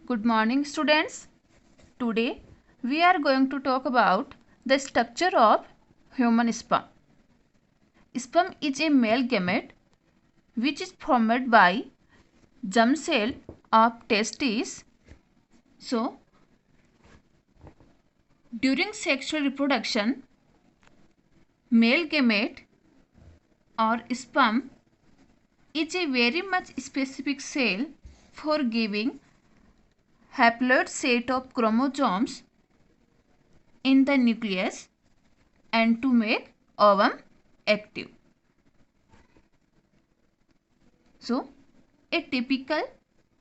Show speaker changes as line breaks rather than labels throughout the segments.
Good morning students. Today we are going to talk about the structure of human sperm. Sperm is a male gamete which is formed by germ cell of testes. So during sexual reproduction, male gamete or sperm is a very much specific cell for giving haploid set of chromosomes in the nucleus and to make ovum active. So, a typical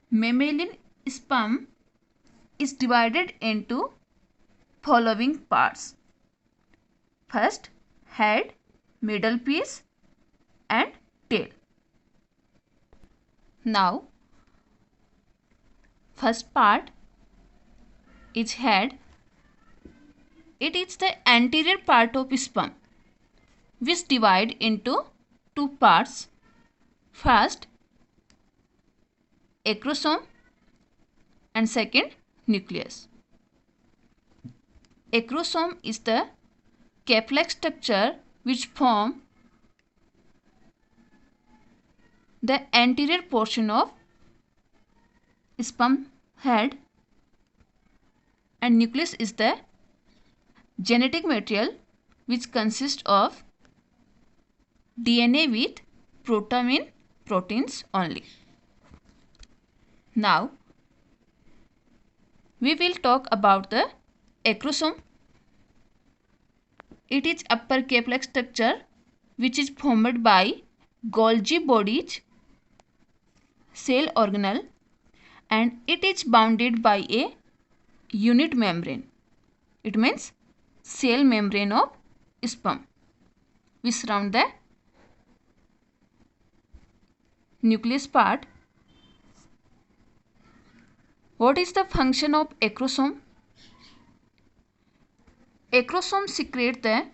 mammalian sperm is divided into following parts. First, head, middle piece and tail. Now, first part is head. It is the anterior part of sperm which divide into two parts. First, acrosome and second, nucleus. Acrosome is the cap-like structure which form the anterior portion of sperm head, and nucleus is the genetic material which consists of DNA with protamine proteins only. Now we will talk about the acrosome. It is upper cap-like structure which is formed by Golgi bodies cell organelle, and it is bounded by a unit membrane. It means cell membrane of sperm which surround the nucleus part. What is the function of acrosome? Acrosome secrete the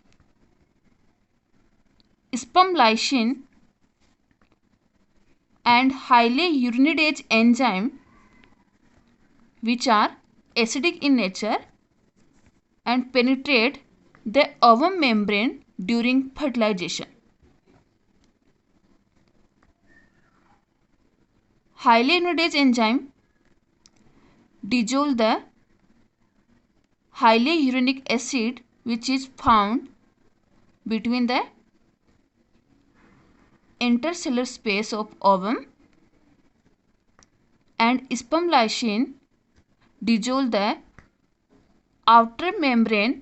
sperm lysine and highly urinidase enzyme which are acidic in nature and penetrate the ovum membrane during fertilization. Highly urinidase enzyme dissolve the highly uronic acid which is found between the intercellular space of ovum, and sperm lysine dissolve the outer membrane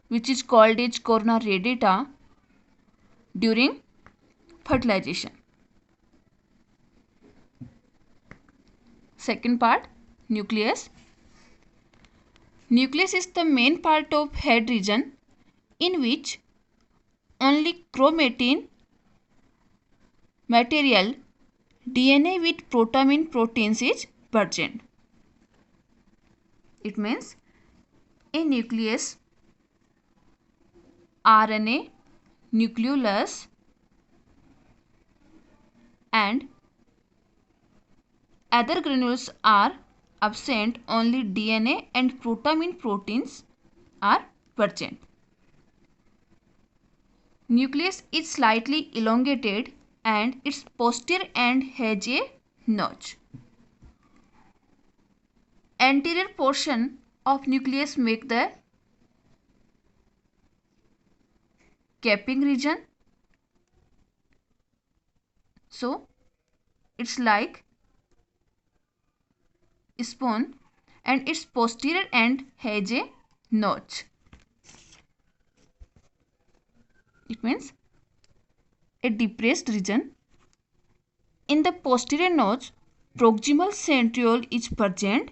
which is called as corona radiata during fertilization. Second part, nucleus. Nucleus is the main part of head region in which only chromatin material DNA with protamine proteins is present. It means in nucleus RNA, nucleolus and other granules are absent, only DNA and protamine proteins are present. Nucleus is slightly elongated and its posterior end has a notch. Anterior portion of nucleus make the capping region. So it's like a spoon and its posterior end has a notch. It means a depressed region. In the posterior notch, proximal centriole is present.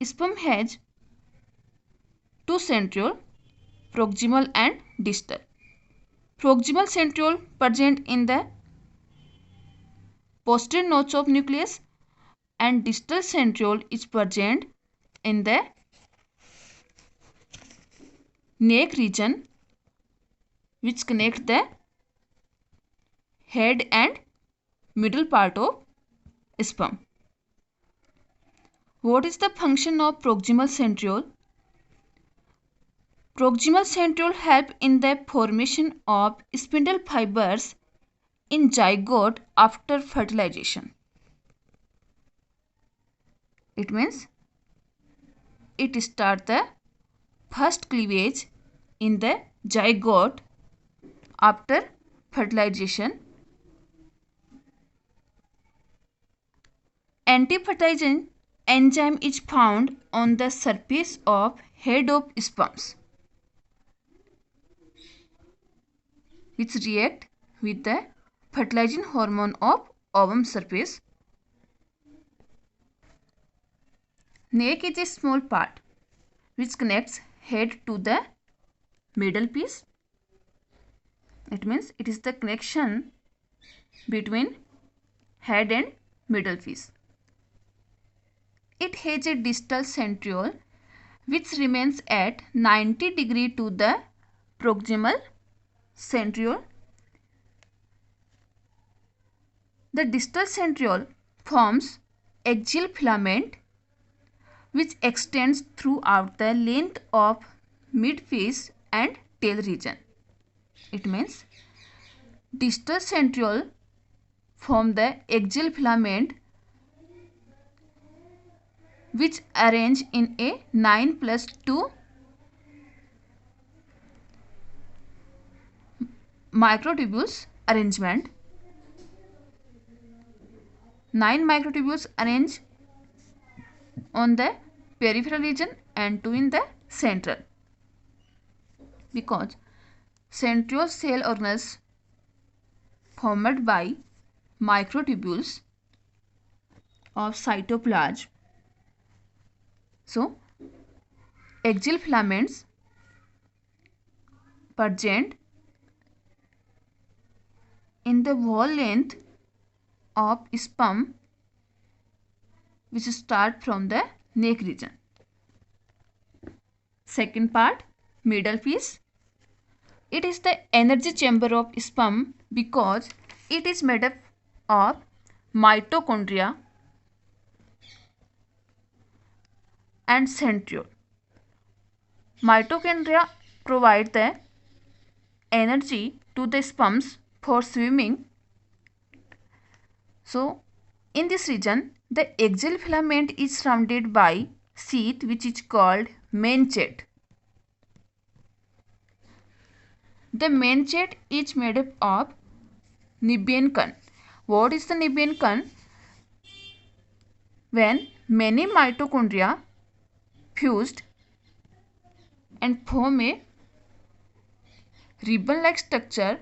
Sperm has two centriole, proximal and distal. Proximal centriole present in the posterior notch of nucleus and distal centriole is present in the neck region which connect the head and middle part of sperm. What is the function of proximal centriole? Proximal centriole help in the formation of spindle fibers in zygote after fertilization. It means it starts the first cleavage in the zygote after fertilization. Antifertilizing enzyme is found on the surface of head of sperms, which react with the fertilizing hormone of ovum surface. Neck is a small part which connects head to the middle piece. It means it is the connection between head and middle piece. It has a distal centriole which remains at 90 degree to the proximal centriole. The distal centriole forms axial filament which extends throughout the length of midface and tail region. It means distal centriole form the axial filament which arrange in a 9+2 microtubules arrangement. 9 microtubules arrange on the peripheral region and 2 in the central, because centriole cell organelles formed by microtubules of cytoplasm. So, axial filaments present in the whole length of sperm which start from the neck region. Second part, middle piece. It is the energy chamber of sperm because it is made up of mitochondria and centriole. Mitochondria provide the energy to the sperms for swimming. So, in this region, the axial filament is surrounded by sheath which is called manchet. The manchet is made up of Nevian cone. What is the Nevian cone? When many mitochondria fused and form a ribbon-like structure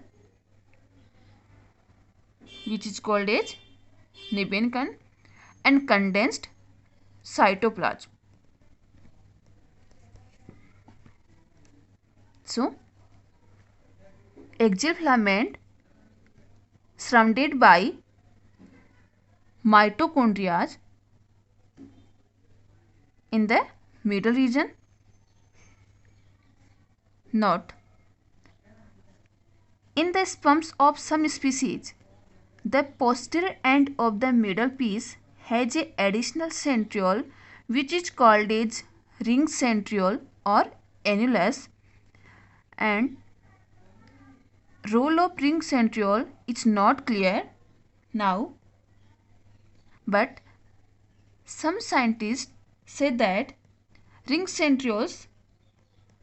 which is called as Nevian cone and condensed cytoplasm. So, axial filament surrounded by mitochondria in the middle region. Note: in the sperms of some species, the posterior end of the middle piece has an additional centriole which is called as ring centriole or annulus, and role of ring centriole is not clear now, but some scientists say that ring centriole's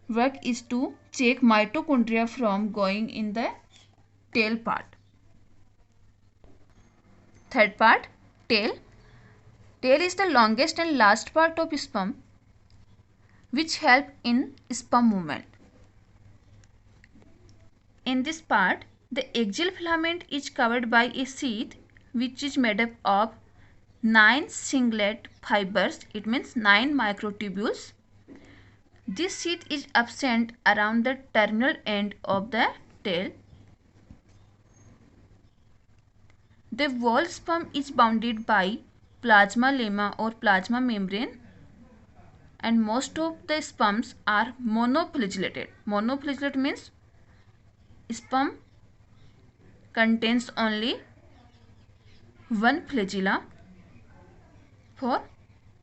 work is to check mitochondria from going in the tail part. Third part, tail. Tail is the longest and last part of sperm which help in sperm movement. In this part, the axial filament is covered by a sheath which is made up of 9 singlet fibers. It means 9 microtubules. This sheath is absent around the terminal end of the tail. The whole sperm is bounded by plasma lemma or plasma membrane, and most of the sperms are monoflagellated. Monoflagellate means sperm contains only one flagella for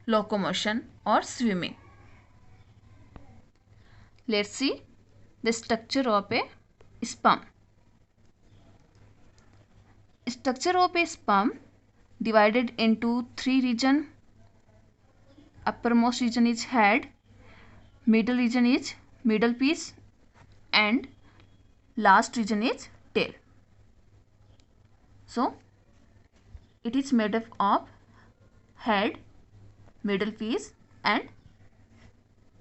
locomotion or swimming. Let's see the structure of a sperm. Structure of a sperm divided into three regions. Uppermost region is head, middle region is middle piece, and last region is tail. So it is made up of head, middle piece and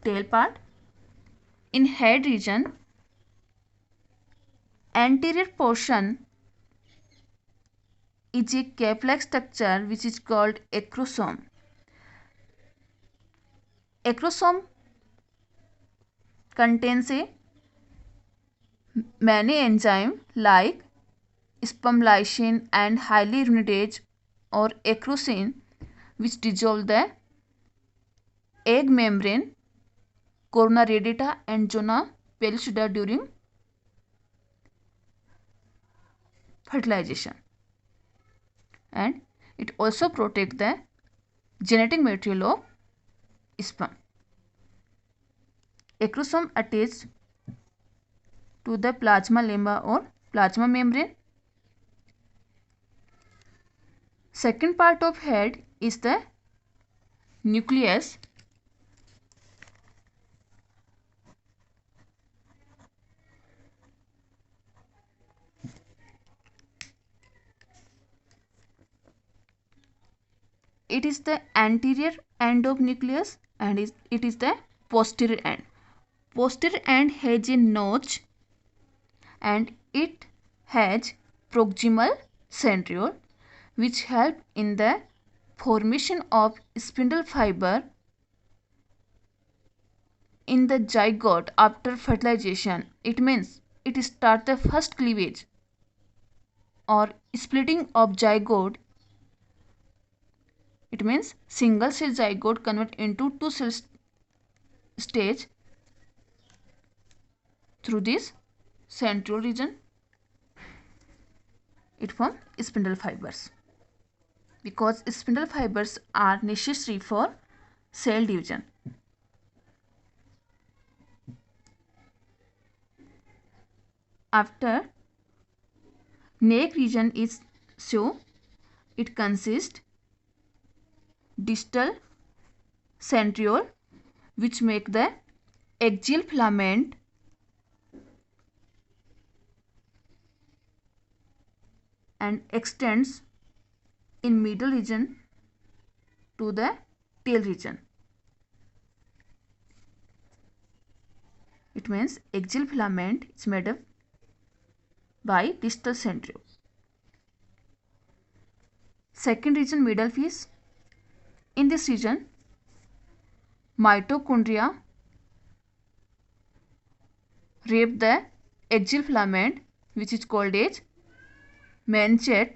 tail part. In head region, anterior portion is a cap-like structure which is called acrosome. Acrosome contains a many enzymes like spermlysine and hyaluronidase or acrosine, which dissolve the egg membrane, corona radiata and zona pellucida during fertilization, and it also protects the genetic material of sperm. Acrosome attached to the plasma lemma or plasma membrane. Second part of head is the nucleus. It is the anterior end of nucleus and it is the posterior end. Posterior end has a notch and it has proximal centriole which help in the formation of spindle fiber in the zygote after fertilization. It means it starts the first cleavage or splitting of zygote. It means single cell zygote convert into two cell stage through this central region. It forms spindle fibers because spindle fibers are necessary for cell division. After neck region is shown, it consists distal centriole which make the axial filament and extends in middle region to the tail region. It means axial filament is made up by distal centriole. Second region, middle piece. In this region, mitochondria wrap the axial filament which is called as meningeate.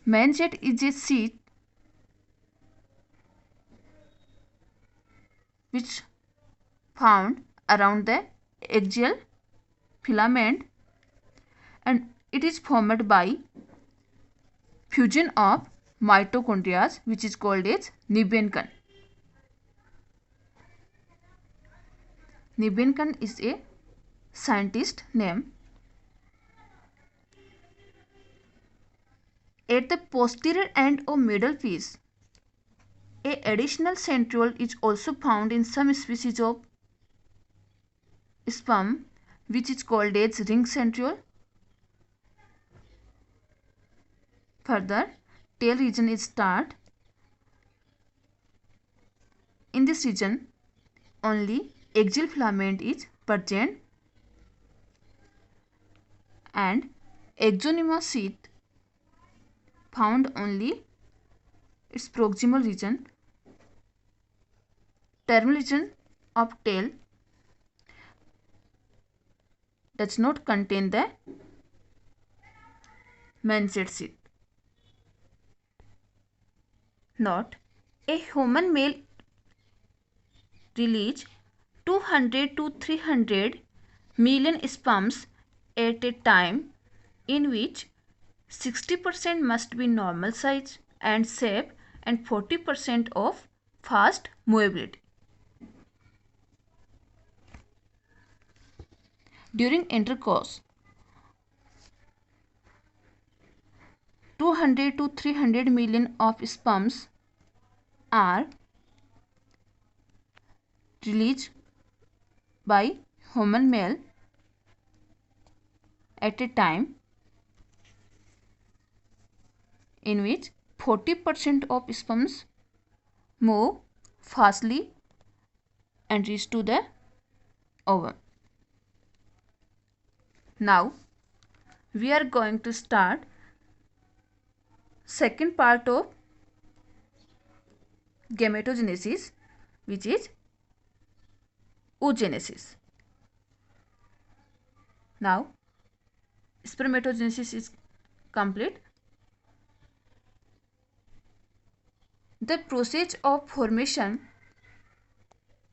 Meningeate is a sheath which found around the axial filament and it is formed by fusion of mitochondria which is called as Nebenken. Nebenken is a scientist name. At the posterior end of middle piece, a additional centriole is also found in some species of sperm which is called as ring centriole. Further, tail region is start. In this region, only axial filament is present and axonema sheath found only its proximal region. Terminal region of tail does not contain the meningeate sheath. Note: a human male release 200 to 300 million sperms at a time, in which 60% must be normal size and shape, and 40% of fast movability. During intercourse, 200 to 300 million of sperms are released by human male at a time, in which 40% of sperms move fastly and reach to the ovum. Now we are going to start second part of gametogenesis, which is oogenesis. Now spermatogenesis is complete. The process of formation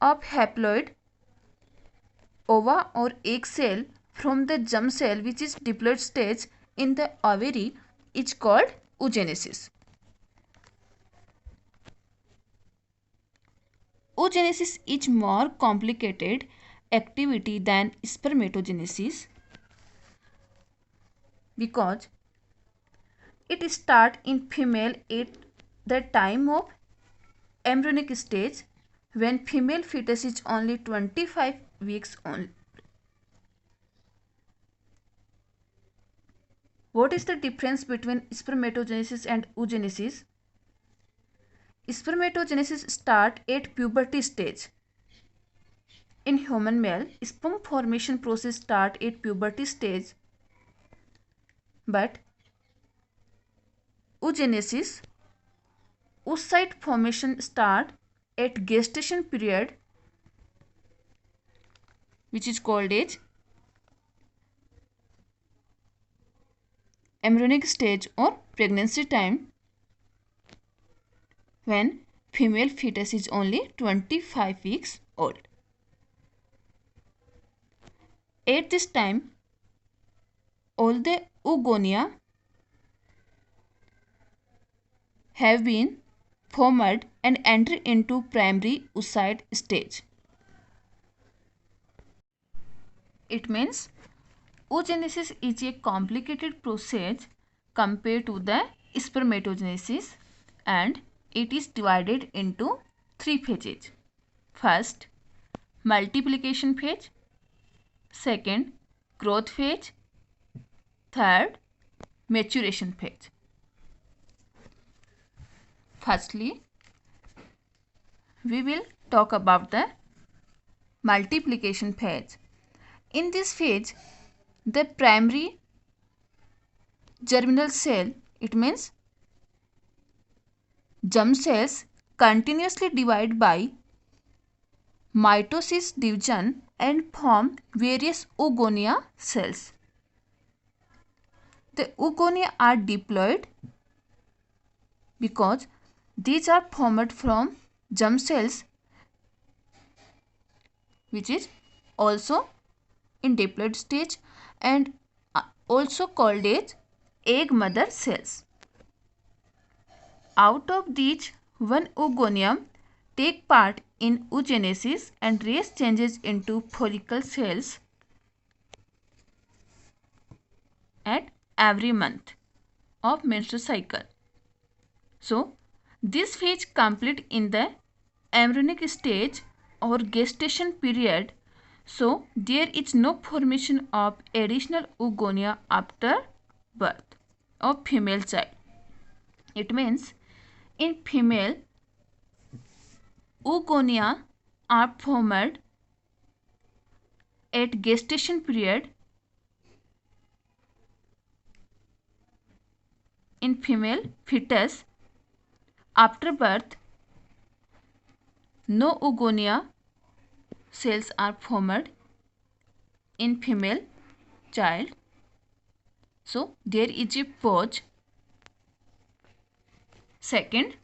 of haploid ova or egg cell from the germ cell, which is diploid stage in the ovary, is called oogenesis. Oogenesis is more complicated activity than spermatogenesis because it starts in female at the time of embryonic stage, when female fetus is only 25 weeks old. What is the difference between spermatogenesis and oogenesis? Spermatogenesis starts at puberty stage. In human male, sperm formation process starts at puberty stage, but oogenesis, oocyte formation starts at gestation period, which is called as embryonic stage or pregnancy time, when female fetus is only 25 weeks old. At this time, all the oogonia have been formed and enter into primary oocyte stage. It means oogenesis is a complicated process compared to the spermatogenesis, and it is divided into three phases. First, multiplication phase. Second, growth phase. Third, maturation phase. Firstly, we will talk about the multiplication phase. In this phase, the primary germinal cell, it means germ cells, continuously divide by mitosis division and form various oogonia cells. The oogonia are diploid because these are formed from germ cells, which is also in diploid stage and also called as egg mother cells. Out of these, one oogonium take part in oogenesis and race changes into follicle cells at every month of menstrual cycle. So, this phase complete in the embryonic stage or gestation period. So, there is no formation of additional oogonia after birth of female child. It means in female, oogonia are formed at gestation period. In female fetus, after birth, no oogonia cells are formed in female child. So, there is a pause. Second,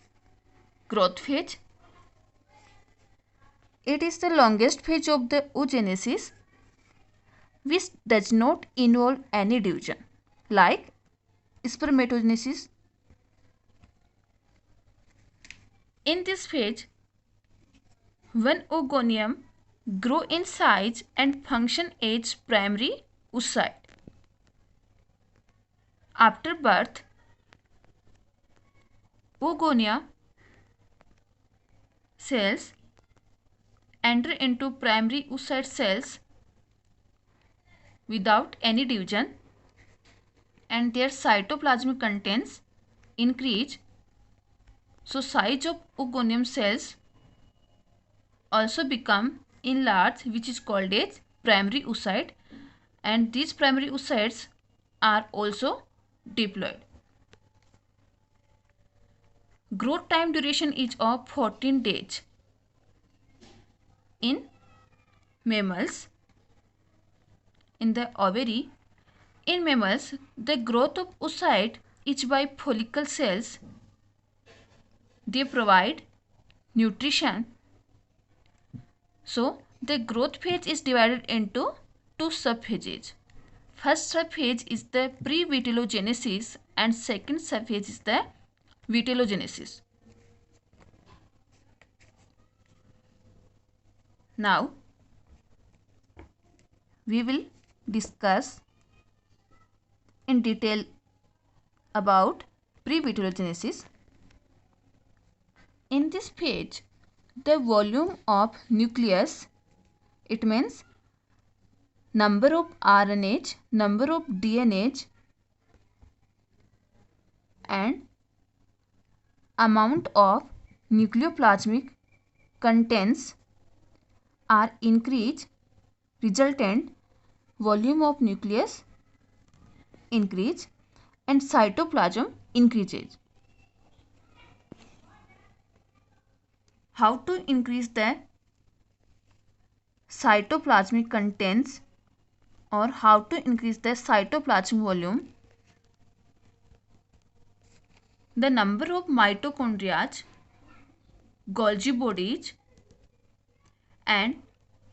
growth phase. It is the longest phase of the oogenesis, which does not involve any division, like spermatogenesis. In this phase, one oogonium grow in size and function as primary oocyte. After birth, oogonia cells enter into primary oocyte cells without any division, and their cytoplasmic contents increase. So size of oogonium cells also become enlarged, which is called as primary oocyte, and these primary oocytes are also diploid. Growth time duration is of 14 days in mammals. In the ovary, in mammals, the growth of oocyte is by follicle cells. They provide nutrition. So the growth phase is divided into two subphases. First subphase is the pre-vitellogenesis and second subphase is the vitellogenesis. Now we will discuss in detail about pre-vitellogenesis. In this phase, the volume of nucleus, it means number of RNAs, number of DNAs, and amount of nucleoplasmic contents are increased. Resultant volume of nucleus increase and cytoplasm increases. How to increase the cytoplasmic contents or how to increase the cytoplasm volume? The number of mitochondria, Golgi bodies, and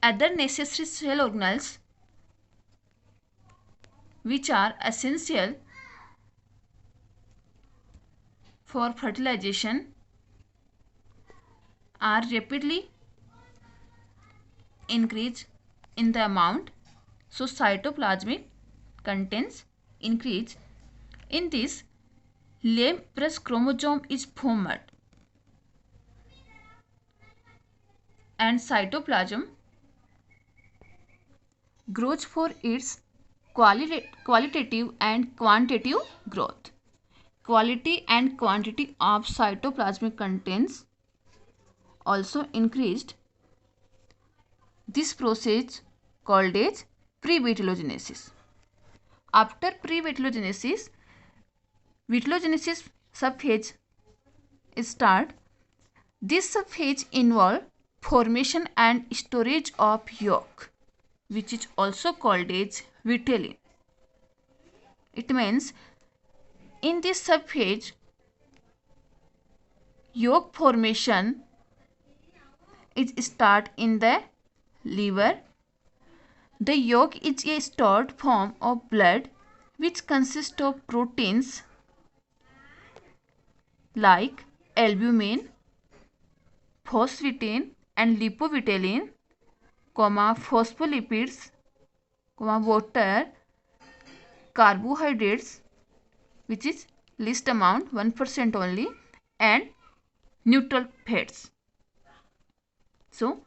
other necessary cell organelles which are essential for fertilization are rapidly increased in the amount. So cytoplasmic contents increase. In this, Lamprey chromosome is formed and cytoplasm grows for its qualitative and quantitative growth. Quality and quantity of cytoplasmic contents also increased. This process called as pre-vitellogenesis. After pre-vitellogenesis, vitellogenesis subphase start. This subphase involve formation and storage of yolk, which is also called as vitelline. It means in this subphase, yolk formation is start in the liver. The yolk is a stored form of blood which consists of proteins like albumin, phosphatin and lipovitellin, phospholipids, water, carbohydrates, which is least amount 1% only, and neutral fats. So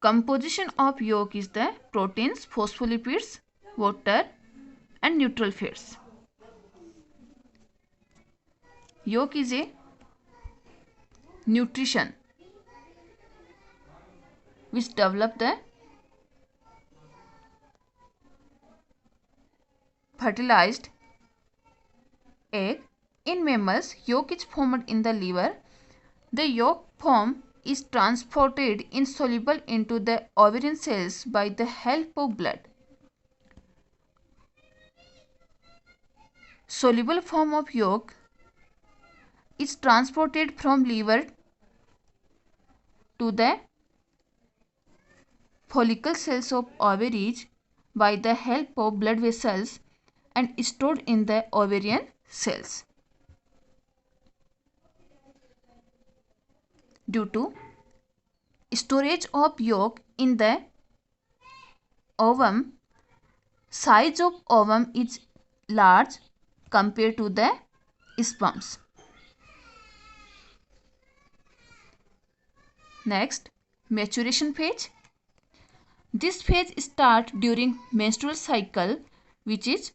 composition of yolk is the proteins, phospholipids, water and neutral fats. Yolk is a nutrition which develop the fertilized egg. In mammals, yolk is formed in the liver. The yolk form is transported insoluble into the ovarian cells by the help of blood. Soluble form of yolk is transported from liver to the follicle cells of ovaries by the help of blood vessels and stored in the ovarian cells. Due to storage of yolk in the ovum, size of ovum is large compared to the sperms. Next, maturation phase. This phase starts during menstrual cycle, which is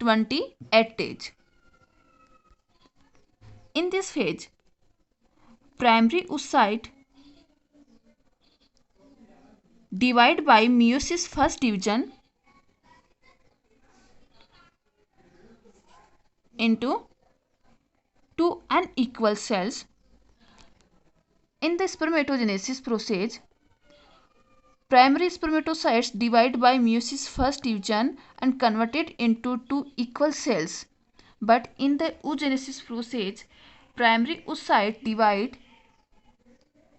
28th stage. In this phase, primary oocyte divide by meiosis first division into two unequal cells. In the spermatogenesis process, primary spermatocytes divide by meiosis first division and converted into two equal cells. But in the oogenesis process, primary oocyte divide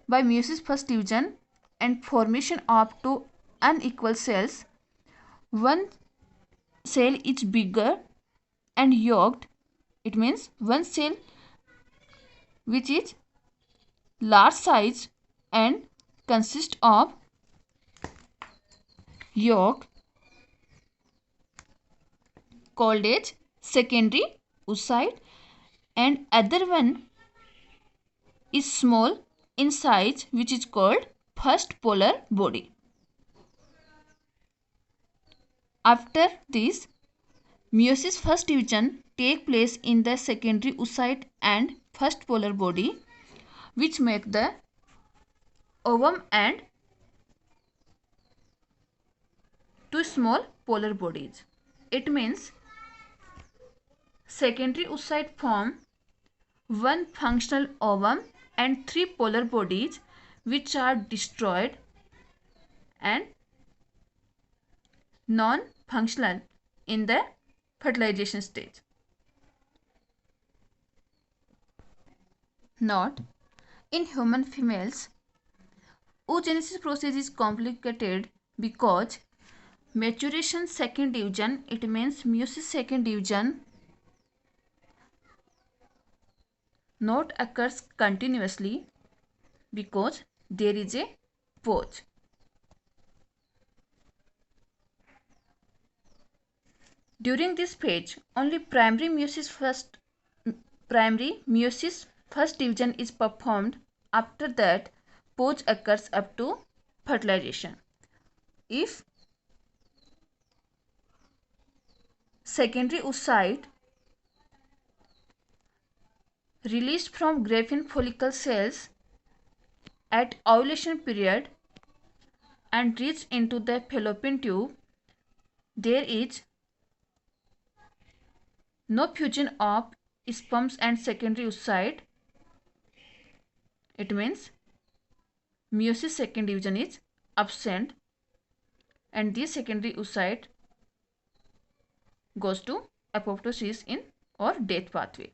by meiosis first division and formation of two unequal cells. One cell is bigger and yoked. It means one cell which is large size and consists of yolk called as secondary oocyte, and other one is small in size which is called first polar body. After this, meiosis first division take place in the secondary oocyte and first polar body, which make the ovum and two small polar bodies. It means secondary oocyte form one functional ovum and three polar bodies which are destroyed and non-functional in the fertilization stage. Note: in human females, oogenesis process is complicated because maturation second division, it means meiosis second division, not occurs continuously because there is a pause. During this phase, only primary meiosis first division is performed. After that, pause occurs up to fertilization. If secondary oocyte released from Graafian follicle cells at ovulation period and reach into the fallopian tube, there is no fusion of sperms and secondary oocyte. It means meiosis second division is absent and this secondary oocyte goes to apoptosis in or death pathway.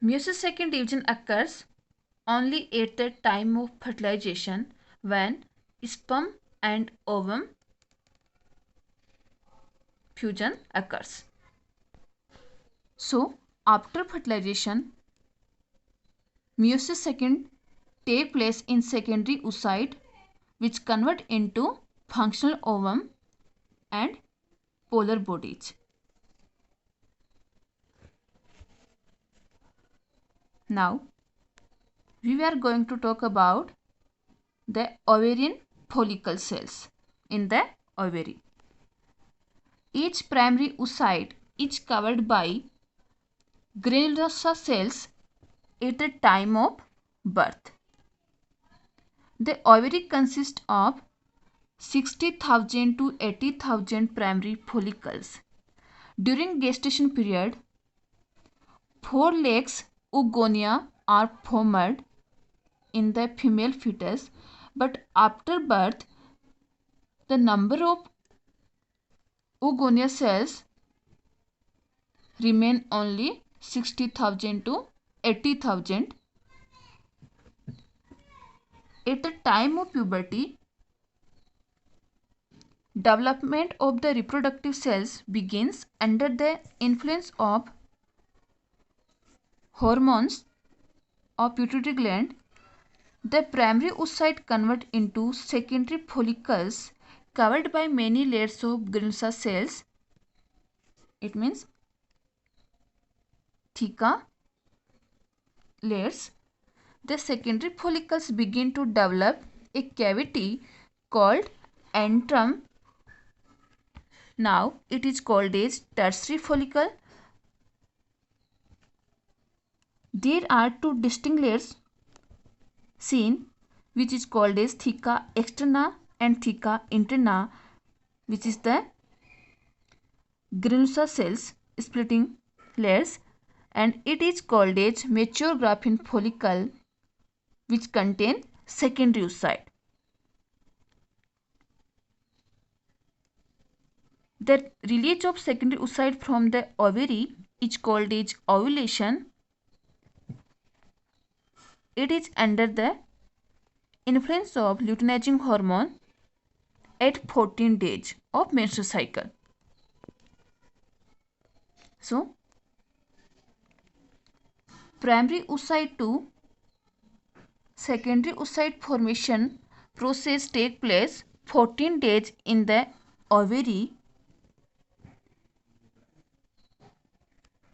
Meiosis second division occurs only at the time of fertilization when sperm and ovum fusion occurs. So, after fertilization, meiosis second take place in secondary oocyte which convert into functional ovum and polar bodies. Now, we are going to talk about the ovarian follicle cells in the ovary. Each primary oocyte is covered by granulosa cells at the time of birth. The ovary consists of 60,000 to 80,000 primary follicles. During gestation period, 4 legs oogonia are formed in the female fetus, but after birth, the number of oogonia cells remain only 60,000 to 80,000. At the time of puberty, Development of the reproductive cells begins under the influence of hormones of pituitary gland. The primary oocyte convert into secondary follicles covered by many layers of granulosa cells. It means theca layers. The secondary follicles begin to develop a cavity called antrum. Now it is called as tertiary follicle. There are two distinct layers seen, which is called as theca externa and theca interna, which is the granulosa cells splitting layers, and it is called as mature graphene follicle, which contain secondary oocyte. The release of secondary oocyte from the ovary is called as ovulation. It is under the influence of luteinizing hormone at 14 days of menstrual cycle. So, primary oocyte to secondary oocyte formation process take place 14 days in the ovary,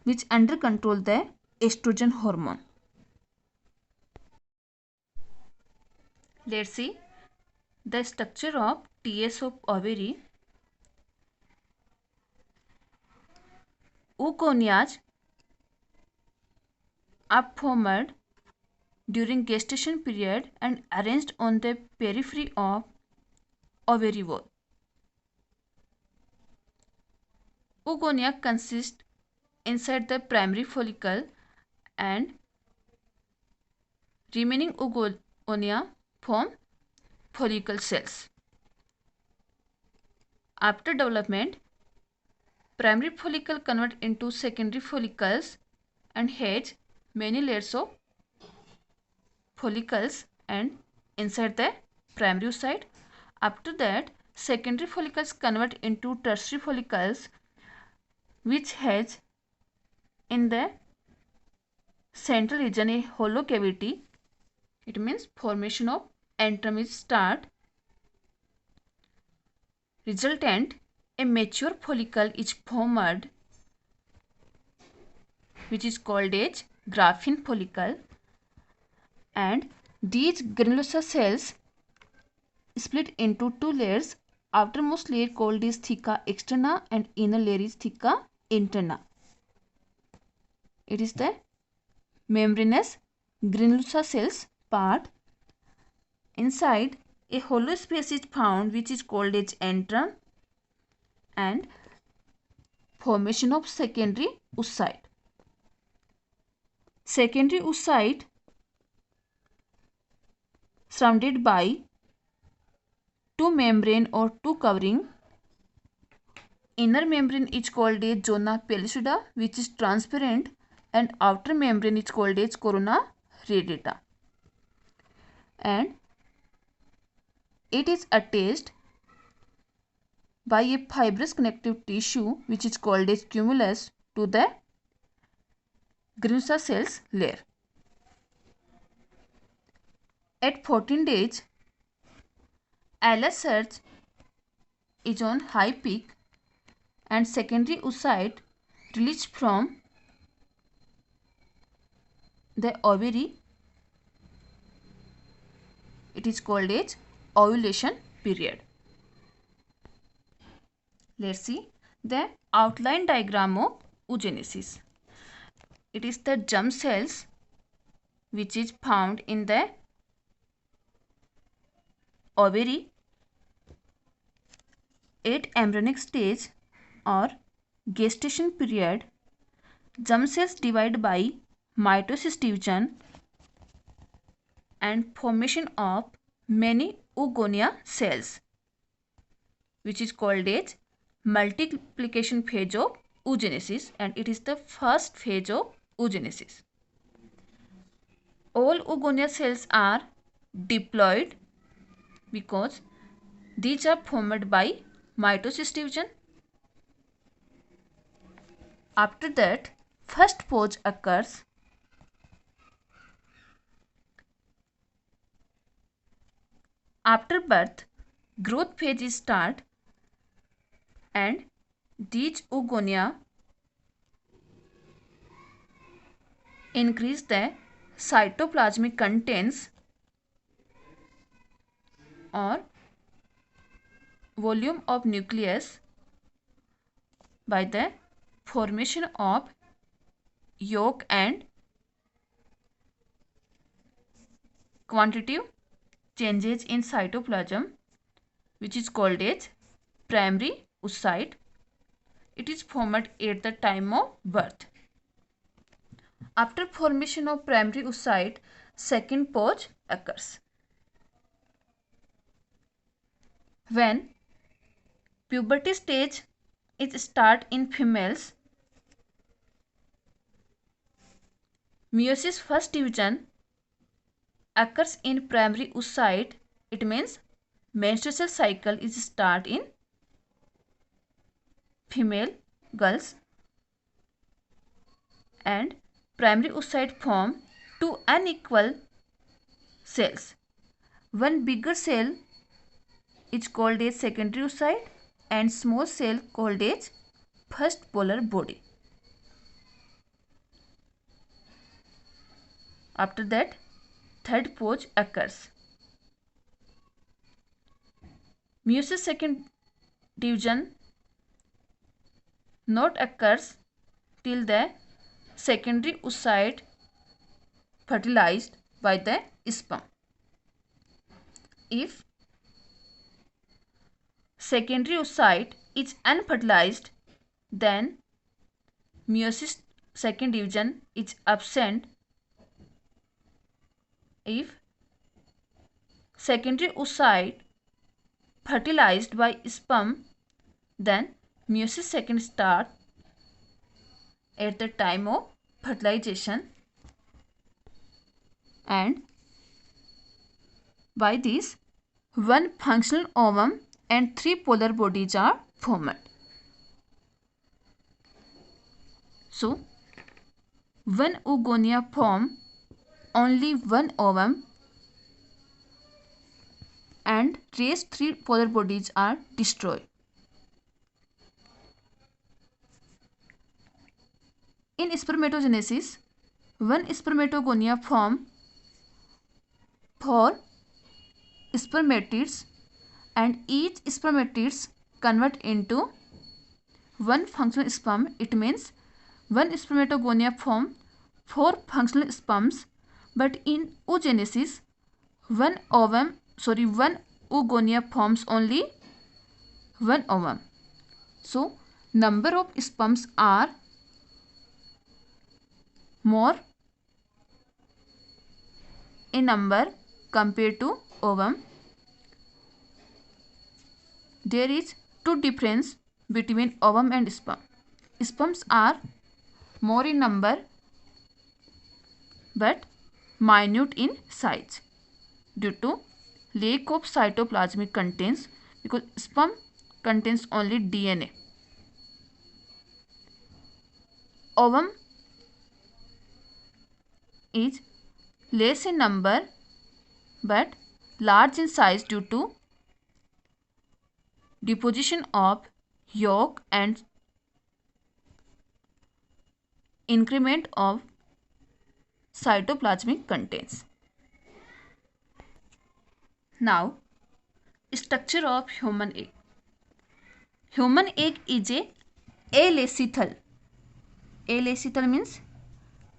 which under control the estrogen hormone. Let's see the structure of TS of ovary. Oogonias are formed during gestation period and arranged on the periphery of ovary wall. Oogonia consist inside the primary follicle and remaining oogonia form follicle cells. After development, primary follicle convert into secondary follicles and has many layers of follicles and inside the primary oocyte. After that, secondary follicles convert into tertiary follicles, which has in the central region a hollow cavity. It means formation of antrum is start. Resultant, a mature follicle is formed, which is called as graphene follicle, and these granulosa cells split into two layers. Outermost layer called is theca externa and inner layer is theca interna. It is the membranous granulosa cells part. Inside, a hollow space is found, which is called as antrum, and formation of secondary oocyte. Secondary oocyte surrounded by two membrane or two covering. Inner membrane is called as zona pellucida, which is transparent, and outer membrane is called as corona radiata. And it is attached by a fibrous connective tissue, which is called as cumulus, to the granulosa cells layer. At 14 days, ALS surge is on high peak and secondary oocyte released from the ovary. It is called as ovulation period. Let's see the outline diagram of oogenesis. It is the germ cells which is found in the ovary at embryonic stage or gestation period. Germ cells divide by mitosis division and formation of many oogonia cells, which is called as multiplication phase of oogenesis, and it is the first phase of oogenesis. All oogonia cells are diploid because these are formed by mitosis division. After that, first pause occurs. After birth, growth phase is start and these oogonia increase the cytoplasmic contents or volume of nucleus by the formation of yolk and quantitative changes in cytoplasm, which is called as primary oocyte. It is formed at the time of birth. After formation of primary oocyte, second pause occurs. When puberty stage is start in females, meiosis first division occurs in primary oocyte. It means menstrual cycle is start in female girls and primary oocyte form two unequal cells. One bigger cell is called as secondary oocyte and small cell called as first polar body. After that, third pause occurs. Meiosis second division not occurs till the secondary oocyte fertilized by the sperm. If secondary oocyte is unfertilized, then meiosis second division is absent. If secondary oocyte fertilized by sperm, then meiosis second start at the time of fertilization, and by this one functional ovum and three polar bodies are formed. So, when oogonia form only one ovum and rest three polar bodies are destroyed. In spermatogenesis, one spermatogonia form four spermatids and each spermatids convert into one functional sperm. It means one spermatogonia form four functional sperms, but in oogenesis one oogonia forms only one ovum. So number of sperms are more in number compared to ovum. There is two difference between ovum and sperm. Sperms are more in number but minute in size due to lack of cytoplasmic contents, because sperm contains only DNA. Ovum is less in number but large in size due to deposition of yolk and increment of cytoplasmic contents. Now, structure of human egg. Human egg is a alacithal. Alacithal means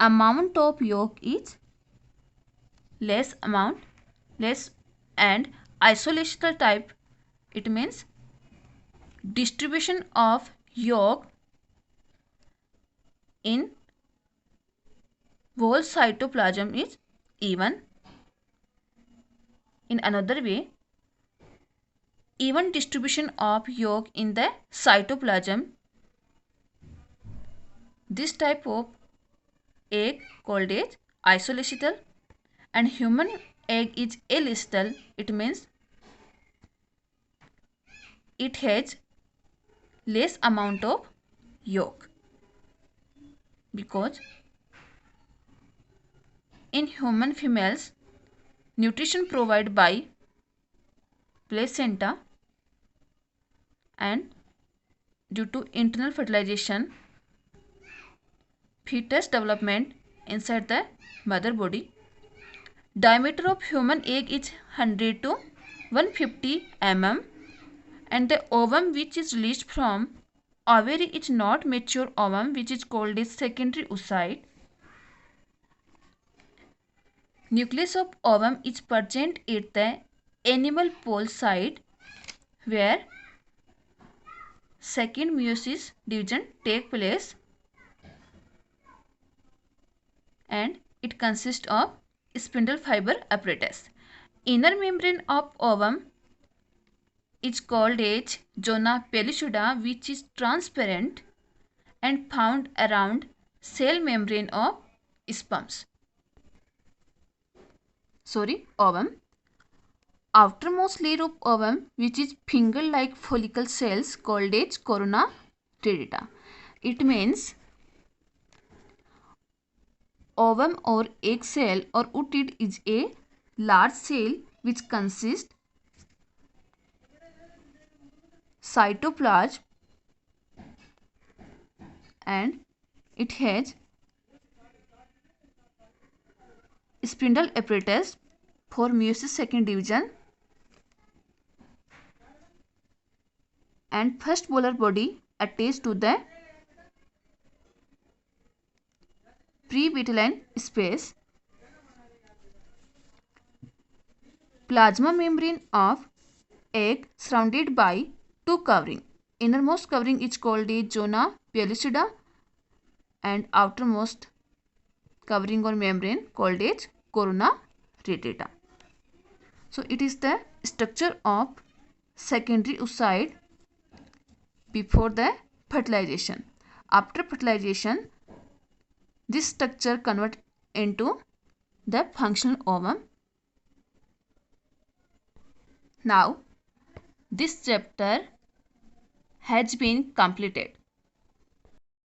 amount of yolk is less and isolational type. It means distribution of yolk in whole cytoplasm is even. In another way, even distribution of yolk in the cytoplasm. This type of egg called as isolacetal, and human egg is alacetal. It means it has less amount of yolk, because in human females nutrition provided by placenta, and due to internal fertilization fetus development inside the mother body. Diameter of human egg is 100 to 150 mm, and the ovum which is released from ovary is not mature ovum, which is called as secondary oocyte. Nucleus of ovum is present at the animal pole site where second meiosis division take place, and it consists of spindle fiber apparatus. Inner membrane of ovum is called as zona pellucida, which is transparent and found around cell membrane of sperms. Ovum. Outermost layer of ovum, which is finger-like follicle cells, called as corona radiata. It means ovum or egg cell or oocyte is a large cell which consists cytoplasm, and it has spindle apparatus for meiosis second division and first polar body attached to the pre-vitelline space. Plasma membrane of egg surrounded by two covering. Innermost covering is called a zona pellucida and outermost covering or membrane called as corona radiata. So it is the structure of secondary oocyte before the fertilization. After fertilization, this structure converts into the functional ovum. Now, this chapter has been completed.